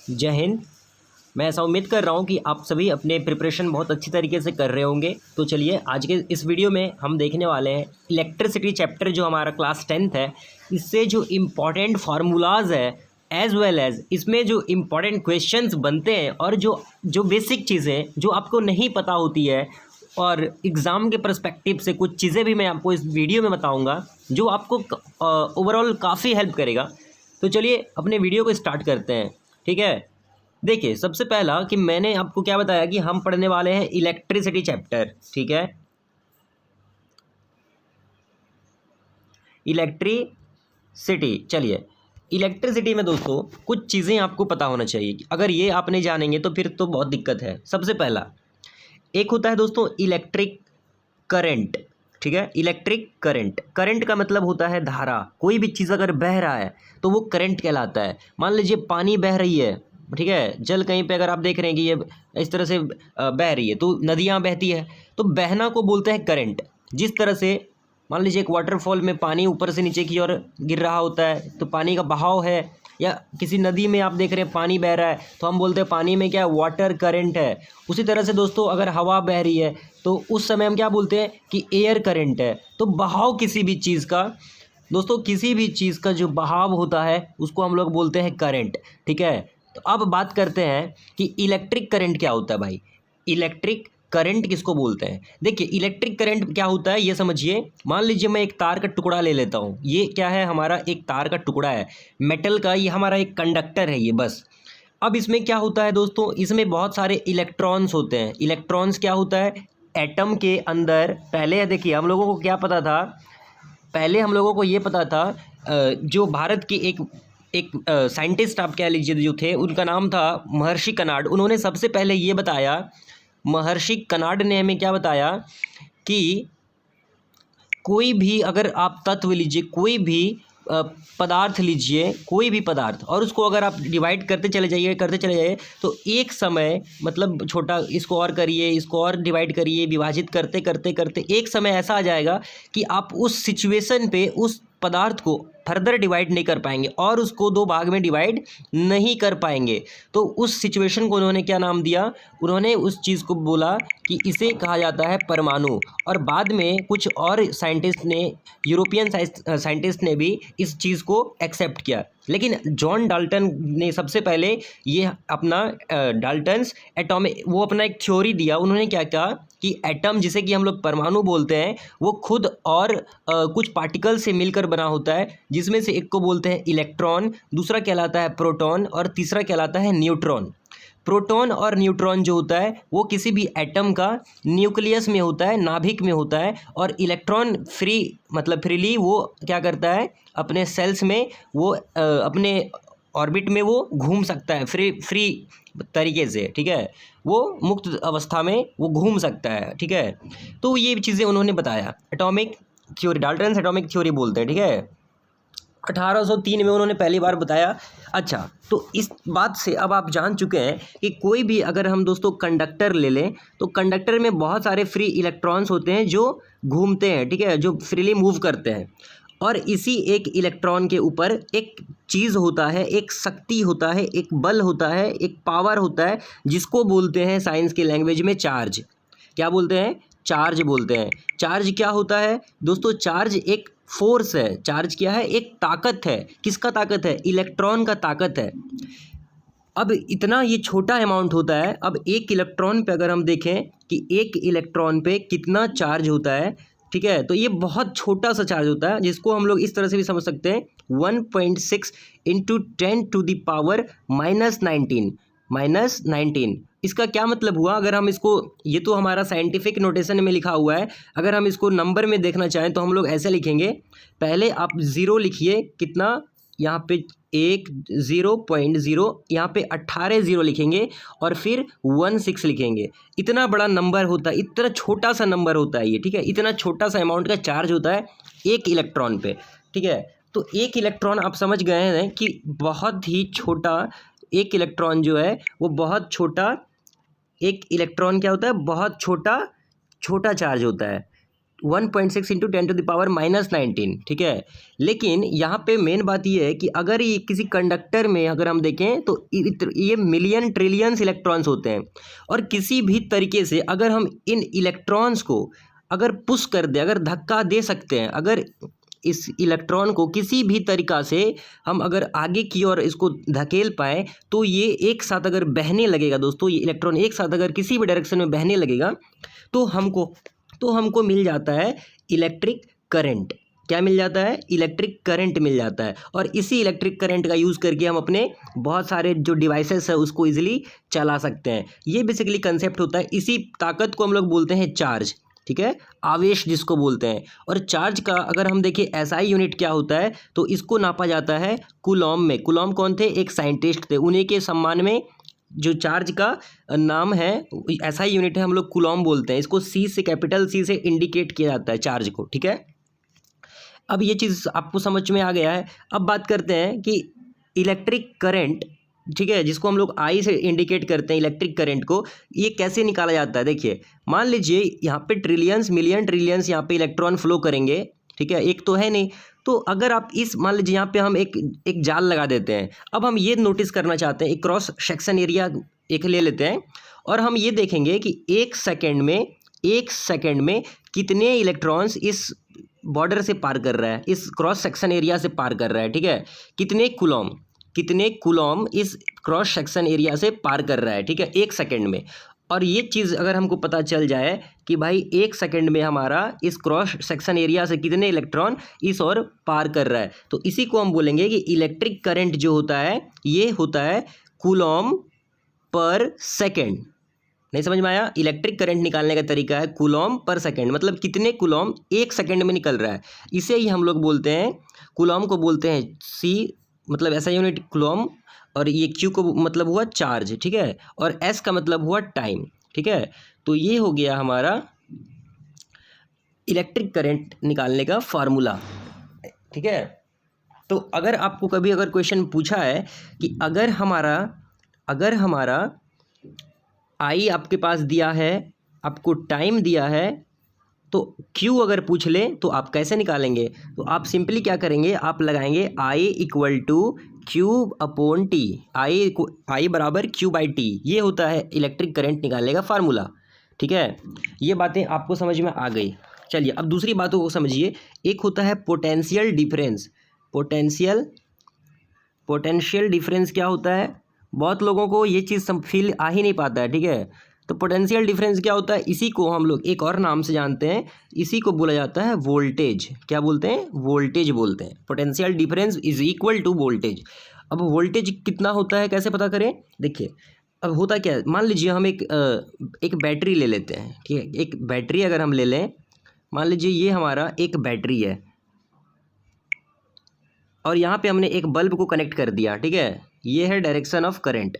जय हिंद। मैं ऐसा उम्मीद कर रहा हूँ कि आप सभी अपने प्रिपरेशन बहुत अच्छी तरीके से कर रहे होंगे। तो चलिए आज के इस वीडियो में हम देखने वाले हैं इलेक्ट्रिसिटी चैप्टर जो हमारा क्लास 10th है, इससे जो इम्पॉर्टेंट फार्मूलाज है एज वेल एज इसमें जो इम्पॉर्टेंट क्वेश्चंस बनते हैं और जो बेसिक चीज़ें जो आपको नहीं पता होती है और एग्ज़ाम के पर्सपेक्टिव से कुछ चीज़ें भी मैं आपको इस वीडियो में बताऊँगा जो आपको ओवरऑल काफ़ी हेल्प करेगा। तो चलिए अपने वीडियो को स्टार्ट करते हैं। ठीक है, देखिए सबसे पहला कि मैंने आपको क्या बताया कि हम पढ़ने वाले हैं इलेक्ट्रिसिटी चैप्टर। ठीक है, इलेक्ट्रिसिटी। चलिए इलेक्ट्रिसिटी में दोस्तों कुछ चीज़ें आपको पता होना चाहिए, अगर ये आप नहीं जानेंगे तो फिर तो बहुत दिक्कत है। सबसे पहला एक होता है दोस्तों इलेक्ट्रिक करंट। ठीक है, इलेक्ट्रिक करंट, करंट का मतलब होता है धारा। कोई भी चीज़ अगर बह रहा है तो वो करंट कहलाता है। मान लीजिए पानी बह रही है, ठीक है, जल कहीं पे अगर आप देख रहे हैं कि ये इस तरह से बह रही है, तो नदियाँ बहती है, तो बहना को बोलते हैं करंट। जिस तरह से मान लीजिए एक वाटरफॉल में पानी ऊपर से नीचे की ओर गिर रहा होता है तो पानी का बहाव है, या किसी नदी में आप देख रहे हैं पानी बह रहा है तो हम बोलते हैं पानी में क्या है, वाटर करंट है। उसी तरह से दोस्तों अगर हवा बह रही है तो उस समय हम क्या बोलते हैं कि एयर करंट है। तो बहाव किसी भी चीज़ का दोस्तों, किसी भी चीज़ का जो बहाव होता है उसको हम लोग बोलते हैं करंट। ठीक है, तो अब बात करते हैं कि इलेक्ट्रिक करंट क्या होता है भाई। इलेक्ट्रिक करंट किसको बोलते हैं? देखिए इलेक्ट्रिक करंट क्या होता है ये समझिए। मान लीजिए मैं एक तार का टुकड़ा ले लेता हूँ, ये क्या है, हमारा एक तार का टुकड़ा है मेटल का, ये हमारा एक कंडक्टर है ये, बस। अब इसमें क्या होता है दोस्तों, इसमें बहुत सारे इलेक्ट्रॉन्स होते हैं। इलेक्ट्रॉन्स क्या होता है, एटम के अंदर। पहले देखिए हम लोगों को क्या पता था, पहले हम लोगों को ये पता था, जो भारत की एक साइंटिस्ट आप कह लीजिए जो थे, उनका नाम था महर्षि कनाड। उन्होंने सबसे पहले ये बताया, महर्षि कनाड ने हमें क्या बताया कि कोई भी अगर आप तत्व लीजिए, कोई भी पदार्थ लीजिए, कोई भी पदार्थ, और उसको अगर आप डिवाइड करते चले जाइए तो एक समय मतलब छोटा, इसको और करिए, इसको और डिवाइड करिए, विभाजित करते करते करते एक समय ऐसा आ जाएगा कि आप उस सिचुएशन पे उस पदार्थ को फर्दर डिवाइड नहीं कर पाएंगे और उसको दो भाग में डिवाइड नहीं कर पाएंगे। तो उस सिचुएशन को उन्होंने क्या नाम दिया, उन्होंने उस चीज़ को बोला कि इसे कहा जाता है परमाणु। और बाद में कुछ और साइंटिस्ट ने, यूरोपियन साइंटिस्ट ने भी इस चीज़ को एक्सेप्ट किया। लेकिन जॉन डाल्टन ने सबसे पहले ये अपना डाल्टन्स एटॉमिक, वो अपना एक थ्योरी दिया। उन्होंने क्या कहा कि एटम, जिसे कि हम लोग परमाणु बोलते हैं, वो खुद और कुछ पार्टिकल से मिलकर बना होता है, जिसमें से एक को बोलते हैं इलेक्ट्रॉन, दूसरा कहलाता है प्रोटॉन और तीसरा कहलाता है न्यूट्रॉन। प्रोटॉन और न्यूट्रॉन जो होता है वो किसी भी एटम का न्यूक्लियस में होता है, नाभिक में होता है, और इलेक्ट्रॉन फ्रीली वो क्या करता है, अपने सेल्स में वो अपने ऑर्बिट में वो घूम सकता है फ्री तरीके से। ठीक है, वो मुक्त अवस्था में वो घूम सकता है। ठीक है, तो ये चीज़ें उन्होंने बताया। Atomic theory, Dalton's atomic theory बोलते हैं। ठीक है, 1803 में उन्होंने पहली बार बताया। अच्छा, तो इस बात से अब आप जान चुके हैं कि कोई भी अगर हम दोस्तों कंडक्टर ले लें तो कंडक्टर में बहुत सारे फ्री इलेक्ट्रॉन्स होते हैं जो घूमते हैं। ठीक है, जो फ्रीली मूव करते हैं, और इसी एक इलेक्ट्रॉन के ऊपर एक चीज़ होता है, एक शक्ति होता है, एक बल होता है, एक पावर होता है, जिसको बोलते हैं साइंस की लैंग्वेज में चार्ज। क्या बोलते हैं? चार्ज बोलते हैं। चार्ज क्या होता है दोस्तों? चार्ज एक फोर्स है। चार्ज क्या है? एक ताकत है। किसका ताकत है? इलेक्ट्रॉन का ताकत है। अब इतना ये छोटा अमाउंट होता है। अब एक इलेक्ट्रॉन पे अगर हम देखें कि एक इलेक्ट्रॉन पे कितना चार्ज होता है, ठीक है, तो ये बहुत छोटा सा चार्ज होता है, जिसको हम लोग इस तरह से भी समझ सकते हैं, 1.6 इंटू 10⁻⁻19 -19। इसका क्या मतलब हुआ? अगर हम इसको, ये तो हमारा साइंटिफिक नोटेशन में लिखा हुआ है, अगर हम इसको नंबर में देखना चाहें तो हम लोग ऐसे लिखेंगे। पहले आप 0 लिखिए, कितना यहाँ पे 0.0, यहाँ पे 18 0 लिखेंगे, और फिर 16 लिखेंगे। इतना बड़ा नंबर होता है, इतना छोटा सा नंबर होता है ये। ठीक है, इतना छोटा सा अमाउंट का चार्ज होता है एक इलेक्ट्रॉन पे। ठीक है, तो एक इलेक्ट्रॉन आप समझ गए हैं कि बहुत ही छोटा, एक इलेक्ट्रॉन जो है वो बहुत छोटा, एक इलेक्ट्रॉन क्या होता है? बहुत छोटा चार्ज होता है। 1.6 इंटू 10⁻⁻19, ठीक है। लेकिन यहाँ पे मेन बात ये है कि अगर ये किसी कंडक्टर में अगर हम देखें तो ये मिलियन ट्रिलियंस इलेक्ट्रॉन्स होते हैं, और किसी भी तरीके से अगर हम इन इलेक्ट्रॉन्स को अगर पुश कर दें, अगर धक्का दे सकते हैं, अगर इस इलेक्ट्रॉन को किसी भी तरीक़ा से हम अगर आगे की ओर इसको धकेल पाएँ, तो ये एक साथ अगर बहने लगेगा दोस्तों, ये इलेक्ट्रॉन एक साथ अगर किसी भी डायरेक्शन में बहने लगेगा तो हमको मिल जाता है इलेक्ट्रिक करंट। क्या मिल जाता है? इलेक्ट्रिक करंट मिल जाता है। और इसी इलेक्ट्रिक करंट का यूज़ करके हम अपने बहुत सारे जो डिवाइसेस है उसको ईजिली चला सकते हैं। ये बेसिकली कंसेप्ट होता है। इसी ताकत को हम लोग बोलते हैं चार्ज, ठीक है, आवेश जिसको बोलते हैं। और चार्ज का अगर हम देखें एसआई यूनिट क्या होता है, तो इसको नापा जाता है कूलॉम में। कूलॉम कौन थे? एक साइंटिस्ट थे, उन्हीं के सम्मान में जो चार्ज का नाम है, एसआई यूनिट है, हम लोग कूलॉम बोलते हैं। इसको सी से, कैपिटल सी से इंडिकेट किया जाता है चार्ज को, ठीक है। अब ये चीज़ आपको समझ में आ गया है। अब बात करते हैं कि इलेक्ट्रिक करंट, ठीक है, जिसको हम लोग आई से इंडिकेट करते हैं इलेक्ट्रिक करंट को, ये कैसे निकाला जाता है। देखिए, मान लीजिए यहाँ पे ट्रिलियंस, मिलियन ट्रिलियंस यहाँ पे इलेक्ट्रॉन फ्लो करेंगे, ठीक है, एक तो है नहीं। तो अगर आप इस मान लीजिए यहाँ पे हम एक जाल लगा देते हैं। अब हम ये नोटिस करना चाहते हैं, एक क्रॉस सेक्शन एरिया एक ले लेते हैं, और हम ये देखेंगे कि एक सेकेंड में कितने इलेक्ट्रॉन्स इस बॉर्डर से पार कर रहा है, इस क्रॉस सेक्शन एरिया से पार कर रहा है, ठीक है। कितने कूलॉम इस क्रॉस सेक्शन एरिया से पार कर रहा है, ठीक है, एक सेकेंड में। और ये चीज़ अगर हमको पता चल जाए कि भाई एक सेकंड में हमारा इस क्रॉस सेक्शन एरिया से कितने इलेक्ट्रॉन इस ओर पार कर रहा है, तो इसी को हम बोलेंगे कि इलेक्ट्रिक करंट जो होता है ये होता है कूलॉम पर सेकेंड। नहीं समझ में आया? इलेक्ट्रिक करंट निकालने का तरीका है कूलॉम पर सेकेंड, मतलब कितने कूलॉम एक सेकेंड में निकल रहा है। इसे ही हम लोग बोलते हैं, कूलॉम को बोलते हैं सी, मतलब ऐसा यूनिट कूलॉम, और ये क्यू को मतलब हुआ चार्ज, ठीक है, और एस का मतलब हुआ टाइम, ठीक है। तो ये हो गया हमारा इलेक्ट्रिक करंट निकालने का फार्मूला, ठीक है। तो अगर आपको कभी अगर क्वेश्चन पूछा है कि अगर हमारा आई आपके पास दिया है, आपको टाइम दिया है, तो क्यू अगर पूछ ले तो आप कैसे निकालेंगे? तो आप सिंपली क्या करेंगे, आप लगाएंगे I equal to Q upon T, I बराबर क्यू बाई टी। ये होता है इलेक्ट्रिक करंट निकालने का फार्मूला, ठीक है। ये बातें आपको समझ में आ गई। चलिए अब दूसरी बातों को समझिए। एक होता है पोटेंशियल डिफरेंस। पोटेंशियल डिफरेंस क्या होता है? बहुत लोगों को ये चीज़ फील आ ही नहीं पाता है, ठीक है। तो पोटेंशियल डिफरेंस क्या होता है? इसी को हम लोग एक और नाम से जानते हैं, इसी को बोला जाता है वोल्टेज। क्या बोलते हैं? वोल्टेज बोलते हैं। Potential difference is equal to voltage. अब वोल्टेज कितना होता है कैसे पता करें? देखिए, अब होता क्या है, मान लीजिए हम एक बैटरी ले लेते हैं, ठीक है। एक बैटरी अगर हम ले लें, मान लीजिए ये हमारा एक बैटरी है, और यहाँ पे हमने एक बल्ब को कनेक्ट कर दिया, ठीक है। ये है डायरेक्शन ऑफ करंट।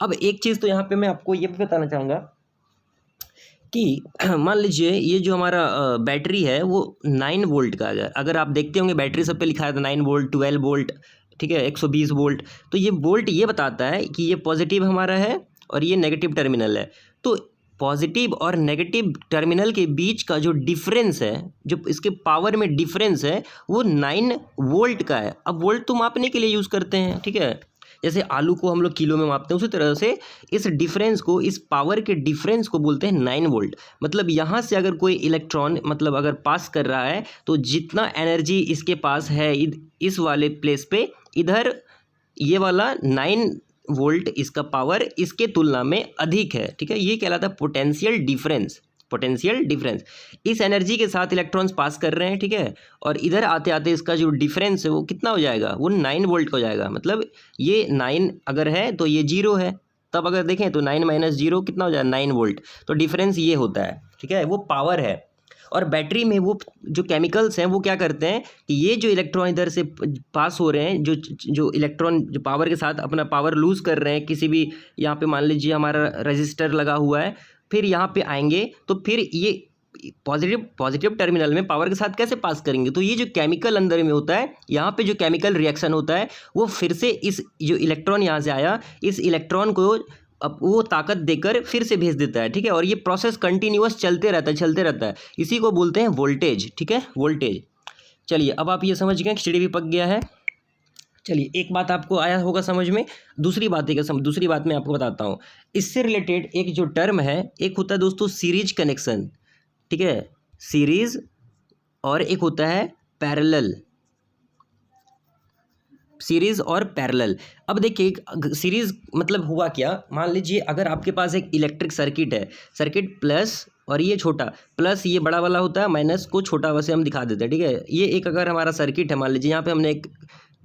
अब एक चीज़ तो यहाँ पे मैं आपको ये बताना चाहूँगा कि मान लीजिए ये जो हमारा बैटरी है वो 9 वोल्ट का, अगर आप देखते होंगे बैटरी सब पे लिखा है 9 वोल्ट, 12 वोल्ट, ठीक है, 120 वोल्ट। तो ये वोल्ट ये बताता है कि ये पॉजिटिव हमारा है और ये नेगेटिव टर्मिनल है। तो पॉजिटिव और नेगेटिव टर्मिनल के बीच का जो डिफरेंस है, जो इसके पावर में डिफरेंस है, वो 9 वोल्ट का है। अब वोल्ट तो मापने के लिए यूज़ करते हैं, ठीक है, जैसे आलू को हम लोग किलो में मापते हैं, उसी तरह से इस डिफरेंस को, इस पावर के डिफरेंस को बोलते हैं 9 वोल्ट। मतलब यहाँ से अगर कोई इलेक्ट्रॉन मतलब अगर पास कर रहा है, तो जितना एनर्जी इसके पास है इस वाले प्लेस पे, इधर ये वाला 9 वोल्ट इसका पावर इसके तुलना में अधिक है, ठीक है। ये कहलाता है पोटेंशियल डिफरेंस। इस एनर्जी के साथ इलेक्ट्रॉन्स पास कर रहे हैं, ठीक है, और इधर आते आते इसका जो डिफरेंस है वो कितना हो जाएगा? वो 9 वोल्ट का हो जाएगा। मतलब ये 9 अगर है तो ये 0 है, तब अगर देखें तो 9 माइनस 0 कितना हो जाएगा? 9 वोल्ट। तो डिफरेंस ये होता है, ठीक है, वो पावर है। और बैटरी में वो जो केमिकल्स हैं वो क्या करते हैं कि ये जो इलेक्ट्रॉन इधर से पास हो रहे हैं, जो इलेक्ट्रॉन जो पावर के साथ अपना पावर लूज़ कर रहे हैं, किसी भी यहाँ पे मान लीजिए हमारा रजिस्टर लगा हुआ है, फिर यहाँ पे आएंगे तो फिर ये पॉजिटिव टर्मिनल में पावर के साथ कैसे पास करेंगे? तो ये जो केमिकल अंदर में होता है, यहाँ पे जो केमिकल रिएक्शन होता है, वो फिर से इस जो इलेक्ट्रॉन यहाँ से आया, इस इलेक्ट्रॉन को अब वो ताकत देकर फिर से भेज देता है, ठीक है। और ये प्रोसेस कंटिन्यूअस चलते रहता है, इसी को बोलते हैं वोल्टेज, ठीक है, वोल्टेज। चलिए अब आप ये समझ गए खिचड़ी भी पक गया है। चलिए एक बात आपको आया होगा समझ में, दूसरी बात मैं आपको बताता हूँ। इससे रिलेटेड एक जो टर्म है, एक होता है दोस्तों सीरीज कनेक्शन, ठीक है, सीरीज, और एक होता है पैरेलल, सीरीज और पैरेलल। अब देखिए सीरीज मतलब हुआ क्या, मान लीजिए अगर आपके पास एक इलेक्ट्रिक सर्किट है, सर्किट प्लस और ये छोटा, प्लस ये बड़ा वाला होता है, माइनस को छोटा वैसे हम दिखा देते हैं, ठीक है। ये एक अगर हमारा सर्किट है, मान लीजिए यहाँ पे हमने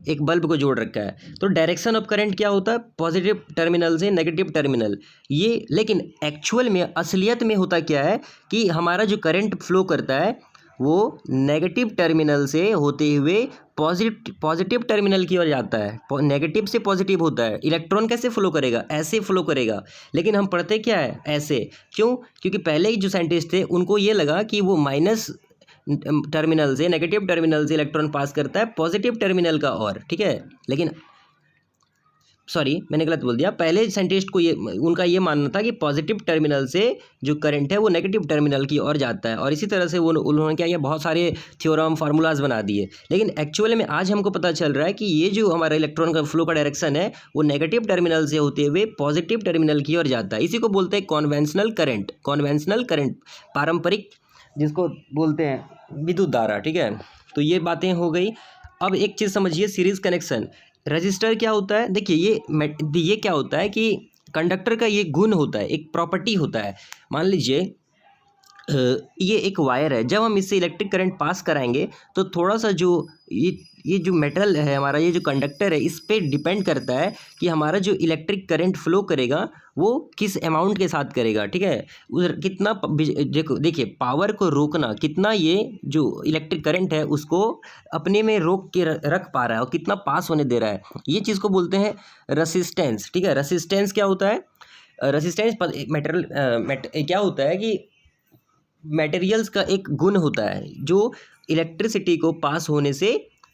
एक बल्ब को जोड़ रखा है, तो डायरेक्शन ऑफ करंट क्या होता है, पॉजिटिव टर्मिनल से नेगेटिव टर्मिनल, ये। लेकिन एक्चुअल में असलियत में होता क्या है कि हमारा जो करंट फ्लो करता है वो नेगेटिव टर्मिनल से होते हुए पॉजिटिव टर्मिनल की ओर जाता है। नेगेटिव से पॉजिटिव होता है। इलेक्ट्रॉन कैसे फ्लो करेगा, ऐसे फ्लो करेगा, लेकिन हम पढ़ते क्या है, ऐसे। क्यों? क्योंकि पहले जो साइंटिस्ट थे उनको ये लगा कि वो माइनस टर्मिनल से, नेगेटिव टर्मिनल से इलेक्ट्रॉन पास करता है पॉजिटिव टर्मिनल का ओर, ठीक है। लेकिन सॉरी मैंने गलत बोल दिया, पहले साइंटिस्ट को उनका ये मानना था कि पॉजिटिव टर्मिनल से जो करंट है वो नेगेटिव टर्मिनल की ओर जाता है, और इसी तरह से उन्होंने क्या किया, बहुत सारे थ्योरम फार्मूलाज बना दिए। लेकिन एक्चुअल में आज हमको पता चल रहा है कि ये जो हमारा इलेक्ट्रॉन का फ्लो का डायरेक्शन है वो नेगेटिव टर्मिनल से होते हुए पॉजिटिव टर्मिनल की ओर जाता है। इसी को बोलते हैं कॉन्वेंशनल करंट, पारंपरिक, जिसको बोलते हैं विद्युत धारा, ठीक है। तो ये बातें हो गई। अब एक चीज़ समझिए, सीरीज कनेक्शन। रजिस्टर क्या होता है, देखिए ये क्या होता है कि कंडक्टर का ये गुण होता है, एक प्रॉपर्टी होता है। मान लीजिए ये एक वायर है, जब हम इससे इलेक्ट्रिक करंट पास कराएंगे तो थोड़ा सा जो ये जो मेटल है हमारा, ये जो कंडक्टर है, इस पे डिपेंड करता है कि हमारा जो इलेक्ट्रिक करंट फ्लो करेगा वो किस अमाउंट के साथ करेगा, ठीक है। उधर कितना देखिए पावर को रोकना, कितना ये जो इलेक्ट्रिक करंट है उसको अपने में रोक के रख पा रहा है और कितना पास होने दे रहा है, ये चीज़ को बोलते हैं रसिस्टेंस, ठीक है। रसिस्टेंस क्या होता है, रसिस्टेंस क्या होता है कि मटेरियल्स का एक गुण होता है जो इलेक्ट्रिसिटी को पास होने से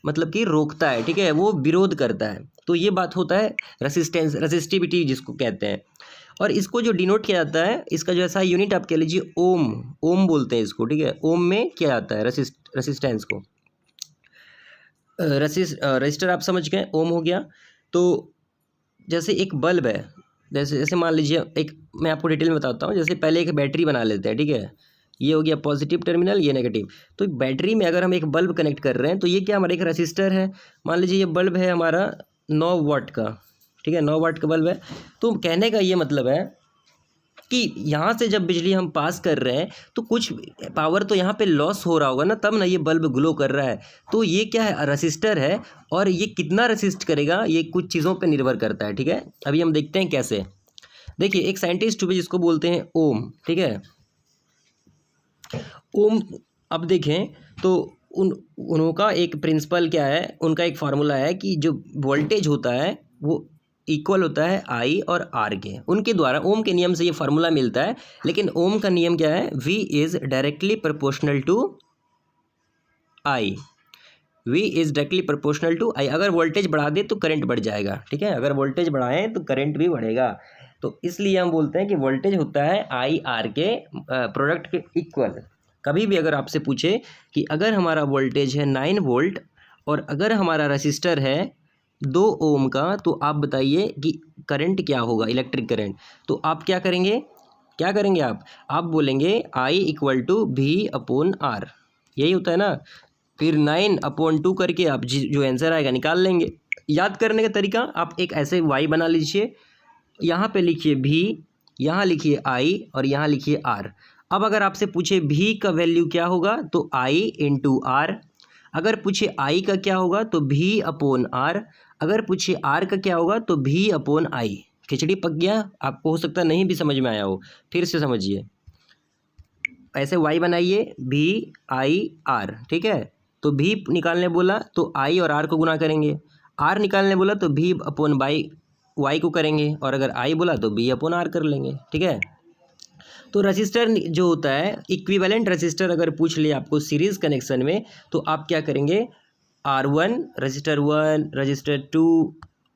मतलब कि रोकता है, ठीक है, वो विरोध करता है। तो ये बात होता है रेसिस्टेंस, रेसिस्टिविटी जिसको कहते हैं। और इसको जो डिनोट किया जाता है, इसका जो ऐसा यूनिट आप कह लीजिए ओम बोलते हैं इसको, ठीक है। ओम में किया जाता है रेसिस्टेंस को। रजिस्टर आप समझ गए, ओम हो गया। तो जैसे एक बल्ब है, जैसे मान लीजिए मैं आपको डिटेल में बताता हूँ। जैसे पहले एक बैटरी बना लेते हैं, ठीक है, ये हो गया पॉजिटिव टर्मिनल, ये नेगेटिव। तो बैटरी में अगर हम एक बल्ब कनेक्ट कर रहे हैं तो ये क्या हमारा एक रेसिस्टर है। मान लीजिए ये बल्ब है हमारा 9 वाट का, ठीक है, 9 वाट का बल्ब है। तो कहने का ये मतलब है कि यहाँ से जब बिजली हम पास कर रहे हैं तो कुछ पावर तो यहाँ पे लॉस हो रहा होगा ना, तब ना ये बल्ब ग्लो कर रहा है। तो ये क्या है, रेसिस्टर है, और ये कितना रेसिस्ट करेगा ये कुछ चीज़ों पर निर्भर करता है, ठीक है। अभी हम देखते हैं कैसे। देखिए एक साइंटिस्ट भी जिसको बोलते हैं ओम, ठीक है, ओम। अब देखें तो उनका एक प्रिंसिपल क्या है, उनका एक फार्मूला है कि जो वोल्टेज होता है वो इक्वल होता है आई और आर के। उनके द्वारा ओम के नियम से ये फार्मूला मिलता है। लेकिन ओम का नियम क्या है, V is directly proportional to I, V is directly proportional to I. अगर वोल्टेज बढ़ा दे तो करंट बढ़ जाएगा, ठीक है, अगर वोल्टेज बढ़ाएं तो करंट भी बढ़ेगा। तो इसलिए हम बोलते हैं कि वोल्टेज होता है आई आर के प्रोडक्ट के इक्वल। कभी भी अगर आपसे पूछे कि अगर हमारा वोल्टेज है 9 वोल्ट और अगर हमारा रेसिस्टर है 2 ओम का, तो आप बताइए कि करंट क्या होगा, इलेक्ट्रिक करंट। तो आप क्या करेंगे आप बोलेंगे I equal to V upon R, यही होता है ना। फिर 9/2 करके आप जो आंसर आएगा निकाल लेंगे। याद करने का तरीका, आप एक ऐसे वाई बना लीजिए, यहाँ पे लिखिए भी, यहाँ लिखिए आई और यहाँ लिखिए आर। अब अगर आपसे पूछे भी का वैल्यू क्या होगा तो आई इंटू आर, अगर पूछे आई का क्या होगा तो भी अपॉन आर, अगर पूछे आर का क्या होगा तो भी अपॉन आई। खिचड़ी पक गया, आपको हो सकता नहीं भी समझ में आया हो, फिर से समझिए। ऐसे वाई बनाइए भी आई आर, ठीक है। तो भी निकालने बोला तो आई और आर को गुना करेंगे, आर निकालने बोला तो भी अपॉन बाई वाई को करेंगे, और अगर आई बोला तो बी अपॉन आर कर लेंगे, ठीक है। तो रजिस्टर जो होता है, इक्विवेलेंट रजिस्टर अगर पूछ लिया आपको सीरीज कनेक्शन में, तो आप क्या करेंगे, R1 रजिस्टर 1 रजिस्टर 2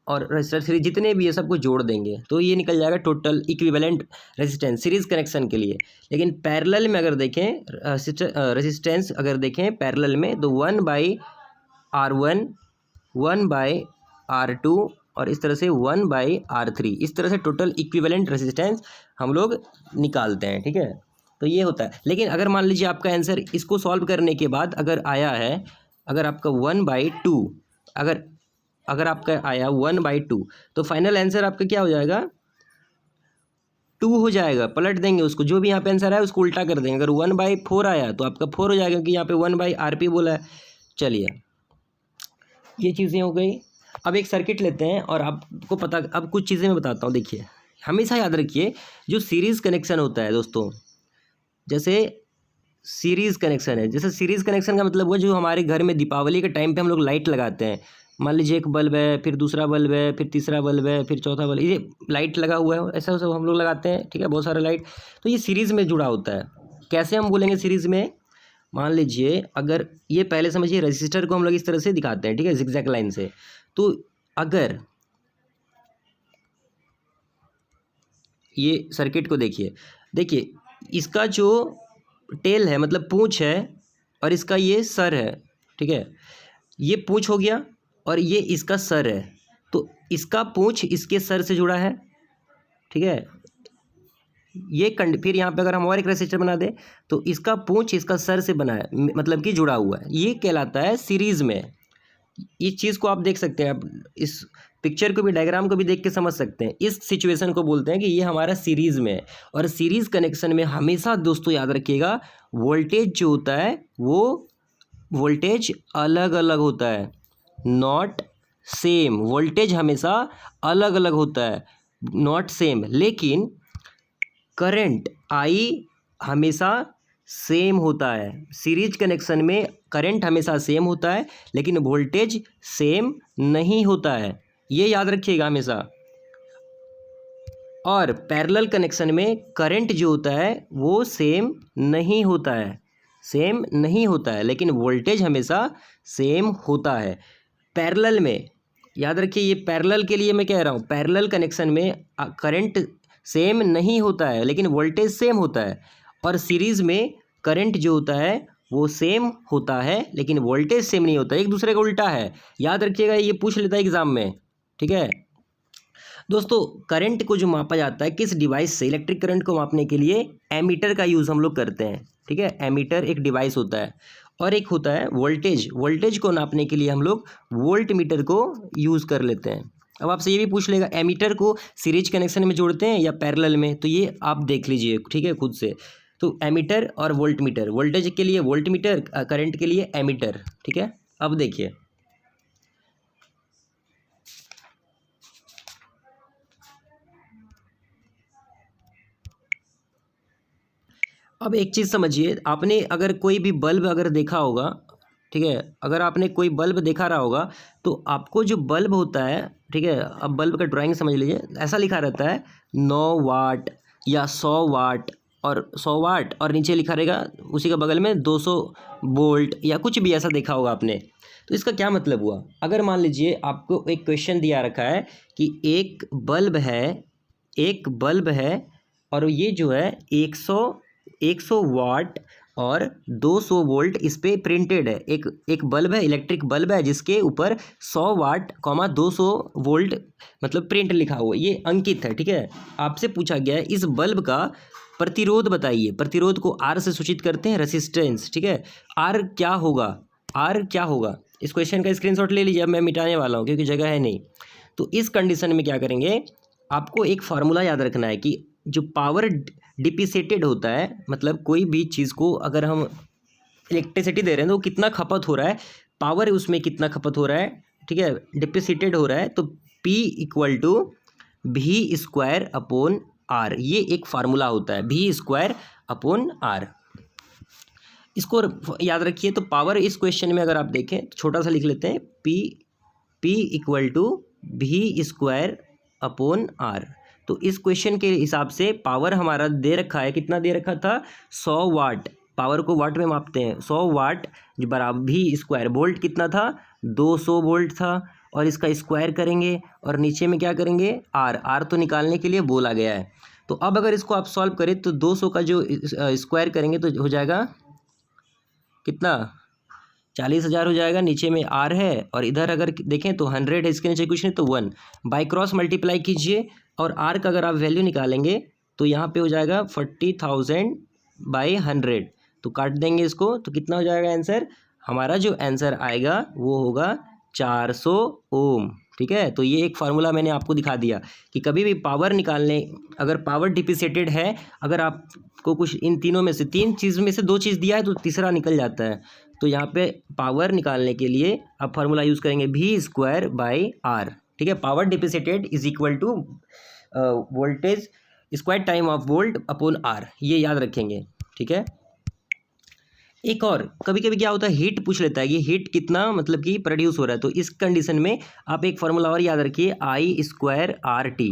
और रजिस्टर सीरीज जितने भी है सबको जोड़ देंगे तो ये निकल जाएगा total equivalent resistance series connection के लिए। लेकिन पैरेलल में अगर देखें रेजिस्टेंस अगर देखें पैरेलल में तो 1/R1 1/R2 और इस तरह से 1/R3 इस तरह से टोटल इक्विवेलेंट रेजिस्टेंस हम लोग निकालते हैं। ठीक है, तो ये होता है। लेकिन अगर मान लीजिए आपका आंसर इसको सॉल्व करने के बाद अगर आया है, अगर आपका 1/2 अगर आपका आया 1/2 तो फाइनल आंसर आपका क्या हो जाएगा 2 हो जाएगा। पलट देंगे उसको, जो भी यहाँ पे आंसर आया उसको उल्टा कर देंगे। अगर 1/4 आया तो आपका 4 हो जाएगा क्योंकि यहाँ पे 1/RP बोला है। चलिए ये चीज़ें हो गई। अब एक सर्किट लेते हैं और आपको पता, अब कुछ चीज़ें मैं बताता हूँ। देखिए हमेशा याद रखिए जो सीरीज़ कनेक्शन होता है दोस्तों, जैसे सीरीज़ कनेक्शन है, जैसे सीरीज़ कनेक्शन का मतलब वो जो हमारे घर में दीपावली के टाइम पे हम लोग लाइट लगाते हैं। मान लीजिए एक बल्ब है, फिर दूसरा बल्ब है, फिर तीसरा बल्ब है, फिर चौथा बल्ब, ये लाइट लगा हुआ है, ऐसा सब हम लोग लगाते हैं। ठीक है, बहुत सारे लाइट, तो ये सीरीज़ में जुड़ा होता है। कैसे हम बोलेंगे सीरीज़ में, मान लीजिए अगर ये पहले समझिए रजिस्टर को हम लोग इस तरह से दिखाते हैं। ठीक है, जिगजैग लाइन से। तो अगर ये सर्किट को देखिए इसका जो टेल है मतलब पूंछ है और इसका ये सर है। ठीक है, ये पूंछ हो गया और ये इसका सर है, तो इसका पूंछ इसके सर से जुड़ा है। ठीक है, ये फिर यहाँ पे अगर हम और एक रेसिस्टर बना दें तो इसका पूंछ इसका सर से बना है, मतलब कि जुड़ा हुआ है। ये कहलाता है सीरीज़ में। इस चीज़ को आप देख सकते हैं, आप इस पिक्चर को भी, डायग्राम को भी देख के समझ सकते हैं। इस सिचुएशन को बोलते हैं कि ये हमारा सीरीज़ में है। और सीरीज़ कनेक्शन में हमेशा दोस्तों याद रखिएगा वोल्टेज जो होता है वो वोल्टेज अलग अलग होता है, नॉट सेम। वोल्टेज हमेशा अलग अलग होता है, नॉट सेम। लेकिन करंट आई हमेशा सेम होता है। सीरीज कनेक्शन में करंट हमेशा सेम होता है लेकिन वोल्टेज सेम नहीं होता है, ये याद रखिएगा हमेशा। और पैरेलल कनेक्शन में करंट जो होता है वो सेम नहीं होता है, लेकिन वोल्टेज हमेशा सेम होता है। पैरेलल में याद रखिए, ये पैरेलल के लिए मैं कह रहा हूँ, पैरेलल कनेक्शन में करंट सेम नहीं होता है लेकिन वोल्टेज सेम होता है। और सीरीज़ में करंट जो होता है वो सेम होता है लेकिन वोल्टेज सेम नहीं होता, एक दूसरे का उल्टा है। याद रखिएगा, ये पूछ लेता है एग्जाम में। ठीक है दोस्तों, करंट को जो मापा जाता है किस डिवाइस से, इलेक्ट्रिक करंट को मापने के लिए एमीटर का यूज़ हम लोग करते हैं। ठीक है, एमीटर एक डिवाइस होता है। और एक होता है वोल्टेज को नापने के लिए हम लोग वोल्ट मीटर को यूज़ कर लेते हैं। अब आपसे ये भी पूछ लेगा एमीटर को सीरीज कनेक्शन में जोड़ते हैं या पैरेलल में, तो ये आप देख लीजिए ठीक है खुद से। तो एमीटर और वोल्ट मीटर, वोल्टेज के लिए वोल्ट मीटर, करंट के लिए एमीटर। ठीक है, अब देखिए अब एक चीज़ समझिए, आपने अगर कोई भी बल्ब अगर देखा होगा, ठीक है, अगर आपने कोई बल्ब देखा रहा होगा तो आपको जो बल्ब होता है, ठीक है, अब बल्ब का ड्राइंग समझ लीजिए, ऐसा लिखा रहता है 9 वाट या 100 वाट और 100 वाट और नीचे लिखा रहेगा उसी के बगल में 200 वोल्ट या कुछ भी ऐसा देखा होगा आपने। तो इसका क्या मतलब हुआ, अगर मान लीजिए आपको एक क्वेश्चन दिया रखा है कि एक बल्ब है और ये जो है 100 वाट और 200 वोल्ट इस पे प्रिंटेड है। एक बल्ब है, इलेक्ट्रिक बल्ब है जिसके ऊपर 100 वाट 200 वोल्ट मतलब प्रिंट लिखा हुआ है, ये अंकित है। ठीक है, आपसे पूछा गया है इस बल्ब का प्रतिरोध बताइए। प्रतिरोध को आर से सूचित करते हैं, रेसिस्टेंस। ठीक है, आर क्या होगा, इस क्वेश्चन का स्क्रीनशॉट ले लीजिए। अब मैं मिटाने वाला हूँ क्योंकि जगह है नहीं। तो इस कंडीशन में क्या करेंगे, आपको एक फार्मूला याद रखना है कि जो पावर डिपिसेटेड होता है, मतलब कोई भी चीज़ को अगर हम इलेक्ट्रिसिटी दे रहे हैं तो कितना खपत हो रहा है, पावर उसमें कितना खपत हो रहा है, ठीक है, डिपिसेटेड हो रहा है, तो P = V²/R। ये एक फार्मूला होता है, V²/R। इसको याद रखिए। तो पावर इस क्वेश्चन में अगर आप देखें तो छोटा सा लिख लेते हैं, P = V²/R। तो इस क्वेश्चन के हिसाब से पावर हमारा दे रखा है, कितना दे रखा था, 100 वाट। पावर को वाट में मापते हैं, 100 वाट जो बराबर V², वोल्ट कितना था, 200 वोल्ट था। और इसका स्क्वायर करेंगे और नीचे में क्या करेंगे आर तो निकालने के लिए बोला गया है। तो अब अगर इसको आप सॉल्व करें तो 200 का जो स्क्वायर करेंगे तो हो जाएगा कितना 40,000 हो जाएगा। नीचे में आर है और इधर अगर देखें तो 100 है, इसके नीचे कुछ नहीं तो 1 बाई क्रॉस मल्टीप्लाई कीजिए और आर का अगर आप वैल्यू निकालेंगे तो यहाँ पे हो जाएगा 40,000 बाई 100। तो काट देंगे इसको तो कितना हो जाएगा आंसर, हमारा जो आंसर आएगा वो होगा 400 ओम। ठीक है, तो ये एक फार्मूला मैंने आपको दिखा दिया कि कभी भी पावर निकालने, अगर पावर डिप्रिसिएटेड है, अगर आपको कुछ इन तीनों में से 3 चीज़ में से 2 चीज़ दिया है तो तीसरा निकल जाता है। तो यहाँ पे पावर निकालने के लिए आप फार्मूला यूज़ करेंगे V² बाई आर। ठीक है, power depreciated is equal to voltage square time of volt upon R, ये याद रखेंगे। ठीक है, एक और कभी कभी क्या होता है हीट पूछ लेता है कि हीट कितना मतलब कि प्रोड्यूस हो रहा है, तो इस कंडीशन में आप एक फार्मूला और याद रखिए I² RT,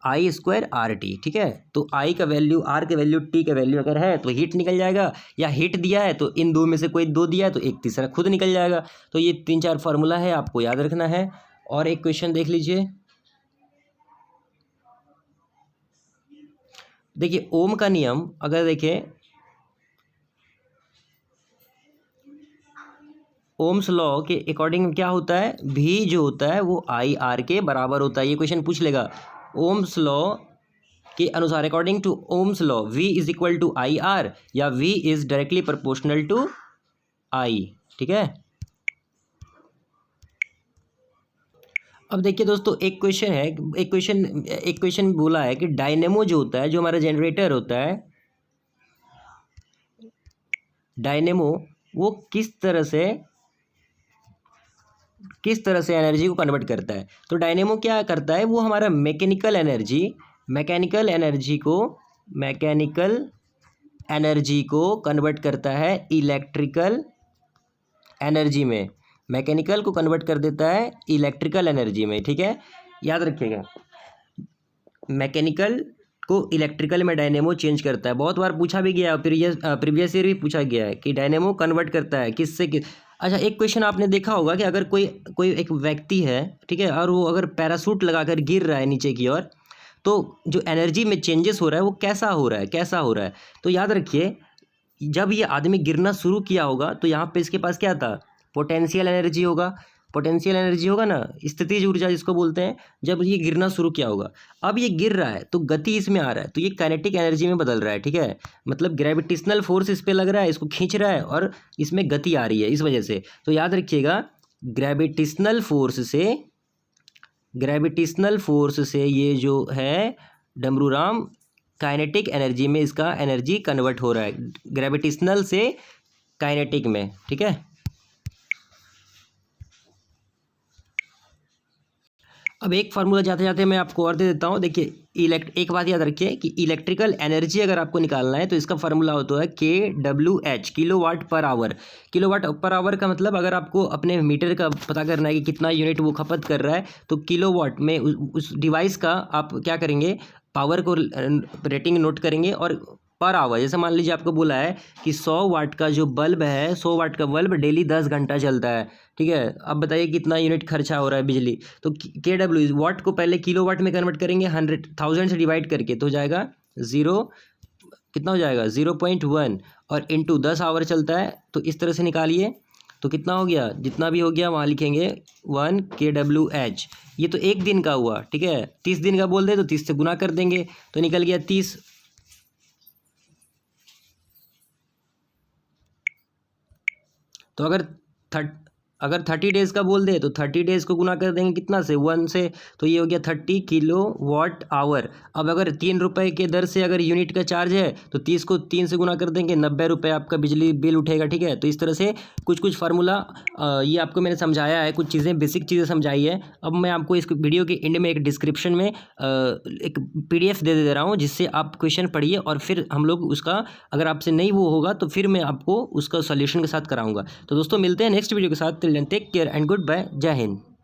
I² RT। ठीक है, तो I का वैल्यू, R का वैल्यू, T का वैल्यू अगर है तो हीट निकल जाएगा, या हीट दिया है तो इन दो में से कोई 2 दिया है तो एक तीसरा खुद निकल जाएगा। तो ये 3-4 फार्मूला है, आपको याद रखना है। और एक क्वेश्चन देख लीजिए, देखिए ओम का नियम अगर देखें, ओम्स लॉ के अकॉर्डिंग क्या होता है, भी जो होता है वो IR के बराबर होता है। ये क्वेश्चन पूछ लेगा ओम्स लॉ के अनुसार, according to Ohm's law V is equal to IR या V is directly proportional to I। ठीक है, अब देखिए दोस्तों एक क्वेश्चन है, एक क्वेश्चन बोला है कि डायनेमो जो होता है, जो हमारा जनरेटर होता है, डायनेमो वो किस तरह से एनर्जी को कन्वर्ट करता है। तो डायनेमो क्या करता है, वो हमारा मैकेनिकल एनर्जी को कन्वर्ट करता है इलेक्ट्रिकल एनर्जी में, मैकेनिकल को कन्वर्ट कर देता है इलेक्ट्रिकल एनर्जी में। ठीक है, याद रखिएगा, मैकेनिकल को इलेक्ट्रिकल में डायनेमो चेंज करता है। बहुत बार पूछा भी गया है, प्रीवियस ईयर भी पूछा गया है कि डायनेमो कन्वर्ट करता है किससे किस। अच्छा, एक क्वेश्चन आपने देखा होगा कि अगर कोई एक व्यक्ति है, ठीक है, और वो अगर पैराशूट लगाकर गिर रहा है नीचे की ओर, तो जो एनर्जी में चेंजेस हो रहा है वो कैसा हो रहा है। तो याद रखिए, जब ये आदमी गिरना शुरू किया होगा तो यहाँ पे इसके पास क्या था, पोटेंशियल एनर्जी होगा ना, स्थितिज ऊर्जा जिसको बोलते हैं। जब ये गिरना शुरू किया होगा, अब ये गिर रहा है तो गति इसमें आ रहा है, तो ये काइनेटिक एनर्जी में बदल रहा है। ठीक है, मतलब ग्रेविटेशनल फोर्स इस पे लग रहा है, इसको खींच रहा है और इसमें गति आ रही है इस वजह से। तो याद रखिएगा, ग्रेविटेशनल फोर्स से ये जो है डमरूराम काइनेटिक एनर्जी में इसका एनर्जी कन्वर्ट हो रहा है, ग्रेविटेशनल से काइनेटिक में। ठीक है, अब एक फार्मूला जाते जाते मैं आपको और दे देता हूँ। देखिए एक बात याद रखिए कि इलेक्ट्रिकल एनर्जी अगर आपको निकालना है तो इसका फार्मूला होता है KWH, kilowatt per hour. Kilowatt per hour का मतलब अगर आपको अपने मीटर का पता करना है कि कितना यूनिट वो खपत कर रहा है, तो किलोवाट में उस डिवाइस का आप क्या करेंगे, पावर को रेटिंग नोट करेंगे और पर आवर, जैसे मान लीजिए आपको बोला है कि 100 वाट का जो बल्ब है, 100 वाट का बल्ब डेली 10 घंटा चलता है। ठीक है, अब बताइए कितना यूनिट खर्चा हो रहा है बिजली। तो KW वाट को पहले किलोवाट में कन्वर्ट करेंगे 1000 से डिवाइड करके, तो हो जाएगा कितना हो जाएगा 0.1 और इंटू 10 आवर चलता है। तो इस तरह से निकालिए, तो कितना हो गया, जितना भी हो गया वहाँ लिखेंगे 1 KWH। ये तो एक दिन का हुआ। ठीक है, 30 दिन का बोल दे तो 30 से गुना कर देंगे तो निकल गया 30। तो अगर 30 डेज़ का बोल दे तो 30 डेज़ को गुना कर देंगे कितना से, 1 से, तो ये हो गया 30 किलोवाट आवर। अब अगर 3 रुपये के दर से अगर यूनिट का चार्ज है तो 30 को 3 से गुना कर देंगे, 90 रुपये आपका बिजली बिल उठेगा। ठीक है, तो इस तरह से कुछ फार्मूला ये आपको मैंने समझाया है, कुछ चीज़ें बेसिक चीज़ें समझाई है। अब मैं आपको इस वीडियो के एंड में एक डिस्क्रिप्शन में एक PDF दे रहा हूँ, जिससे आप क्वेश्चन पढ़िए और फिर हम लोग उसका, अगर आपसे नहीं वो होगा तो फिर मैं आपको उसका सॉल्यूशन के साथ कराऊंगा। तो दोस्तों मिलते हैं नेक्स्ट वीडियो के साथ। Till then take care and goodbye, जय हिंद।